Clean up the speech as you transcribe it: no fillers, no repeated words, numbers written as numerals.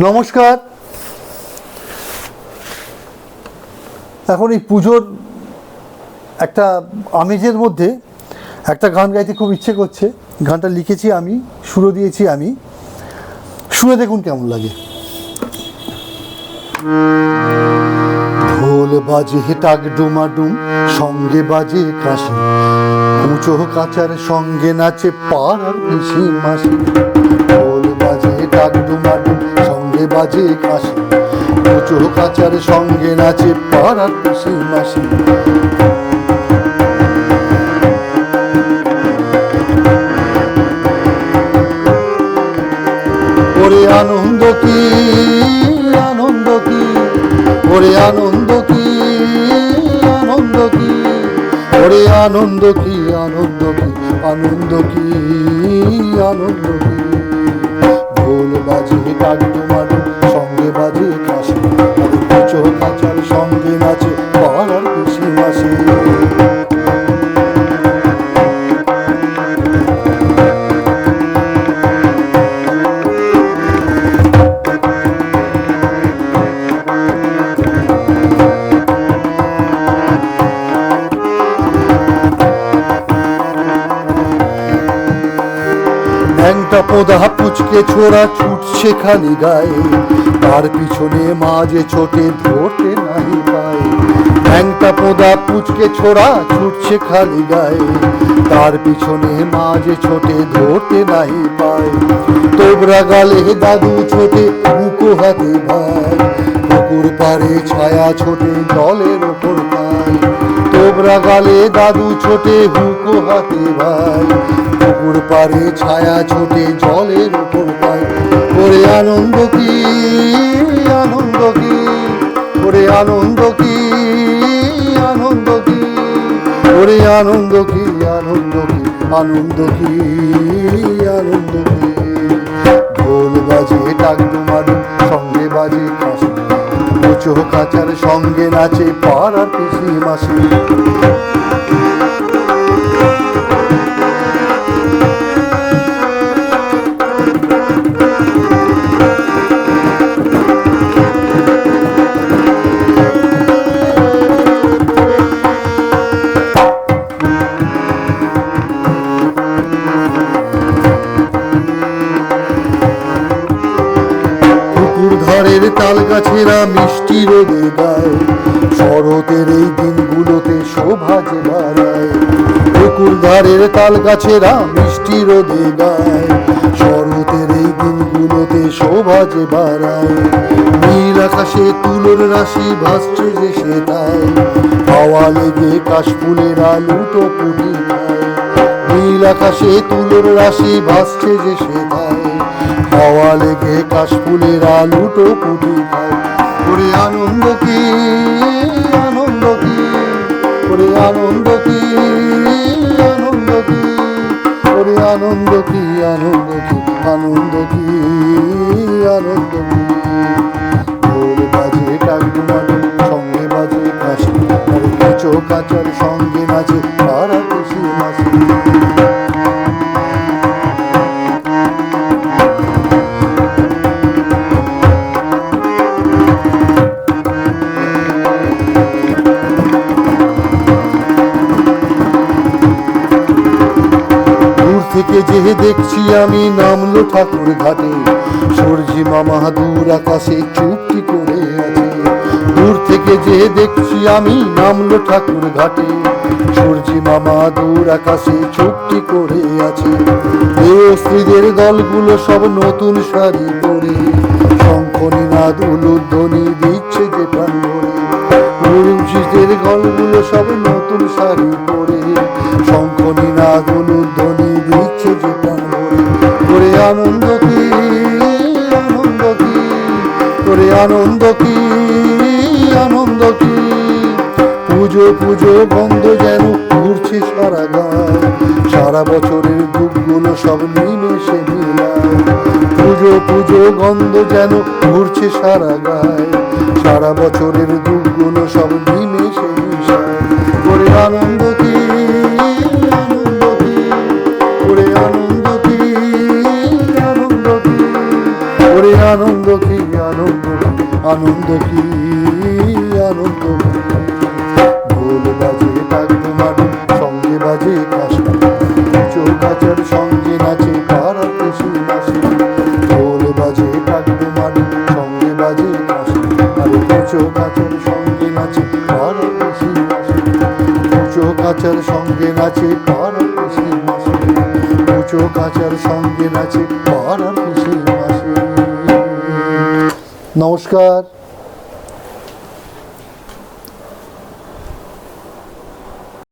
নমস্কার। এখন এই পুজোর একটা আমেজের মধ্যে একটা গান গাইতে খুব ইচ্ছে করছে। গানটা লিখেছি আমি, সুরও দিয়েছি আমি। শুনে দেখুন কেমন লাগে। ঢোল বাজে টাক ডুমাডুম, সঙ্গে বাজে কাশি, কুঁচো কাচার সঙ্গে নাচে পাড়ার পিসি মাসি। ঢোল বাজে টাক ডুমাডুম, সঙ্গে বাজে কাশি, কুঁচো কাচার সঙ্গে নাচে পাড়ার পিসি মাসি। ওরে আনন্দ কি আনন্দ কি, ওরে আনন্দ কি আনন্দ কি, ওরে আনন্দ কি আনন্দ কি, আনন্দ কি আনন্দ কি। ঢোল বাজে টাক ডুমাডুম, সঙ্গে বাজে কাশি, কুঁচো কাচার সঙ্গে নাচে পাড়ার পিসি মাসি। ন্যাংটা পোদা পুচকে ছোড়া ছুটছে খালি গায়ে, তার পিছনে মাঝে ছোটে ধরতে নাই পায়। ন্যাংটা পোদা পুচকে ছোড়া ছুটছে খালি গায়ে, তার পিছনে মাঝে ছোটে ধরতে নাই পায়। তোবরা গালে দাদু ছোটে, বুকো হাতে ভাই, পুকুর পাড়ে ছায়া ছোটে জলের ওপর পায়। তোবরা গালে দাদু ছোটে, বুকো হাতে ভাই, পুকুর পাড়ে ছায়া ছোটে জলের উপর পায়। ওরে আনন্দ কি আনন্দ কি, ওরে আনন্দ কি আনন্দ কি, ওরে আনন্দ কি আনন্দ কি, আনন্দ কি আনন্দ কি। ঢোল বাজে টাক ডুমাডুম, সঙ্গে বাজে কাশি, কুঁচো কাচার সঙ্গে নাচে পাড়ার পিসি মাসি। ধারের তাল গাছেরা মিষ্টি রোদে গায়, শরতের এই দিনগুলোতে শোভা যে বাড়ায়। পুকুর ধারের তাল গাছেরা মিষ্টি রোদে গায়, শরতের এই দিনগুলোতে শোভা যে বাড়ায়। নীল আকাশে তুলোর রাশি ভাসছে যে সেটায়, হাওয়া লেগে কাশফুলেরা লুটো পুটি খায়। নীল আকাশে তুলোর রাশি ভাসছে যে সেটায়, হাওয়া লেগে কাশফুলেরা লুটো পুটি খায়। ওরে আনন্দ কি আনন্দ কি, ওরে আনন্দ কি আনন্দ কি, ওরে আনন্দ কি আনন্দ কি, আনন্দ কি আনন্দ কি। ঢোল বাজে টাক ডুমাডুম, সঙ্গে বাজে কাশি, আর কুঁচো কাচার সঙ্গে নাচে পাড়া পিসি মাসি। থেকে যে দেখছি আমি নামলো ঠাকুর ঘাটে, সূর্যি মামা দূর আকাশে চুপটি করে আছে। দূর থেকে যে দেখছি আমি নামলো ঠাকুর ঘাটে, সূর্যি মামা দূর আকাশে চুপটি করে আছে। এই স্ত্রীদের দলগুলো সব নতুন শাড়ি পরে, শঙ্খনীনাদ উলুধ্বনি দিচ্ছে যে প্রাণ ভরে। পুরুষদের দলগুলো সব নতুন শাড়ি পরে, শঙ্খনীনাদ উলুধ্বনি দিচ্ছে যে প্রাণ ভরে। ওরে আনন্দ কি আনন্দ কি, ওরে আনন্দ কি আনন্দ কি। পুজো পুজো গন্ধ যেন ঘুরছে সারা গায়, সারা বছরের দুঃখগুলো সব নিমেষে মিলায়। পুজো পুজো গন্ধ যেন ঘুরছে সারা গায়, সারা বছরের দুঃখগুলো সব নিমেষে মিশায়। ওরে আনন্দ কি আনন্দ কি, ওরে আনন্দ কি আনন্দ কি, ওরে আনন্দ কি আনন্দ কি আনন্দ কি। ঢোল বাজে ডাক ডুমাডুম সঙ্গে বাজে কাঁসা, চৌকাচার সঙ্গে নাচে পাড়ার পিসি মাসি। ঢোল বাজে ডাক ডুমাডুম সঙ্গে বাজে কাঁসা, আরে চৌকাচার সঙ্গে নাচে পাড়ার পিসি মাসি। চৌকাচার সঙ্গে নাচে পাড়ার পিসি মাসি, চৌকাচার সঙ্গে নাচে পাড়ার পিসি মাসি। নমস্কার।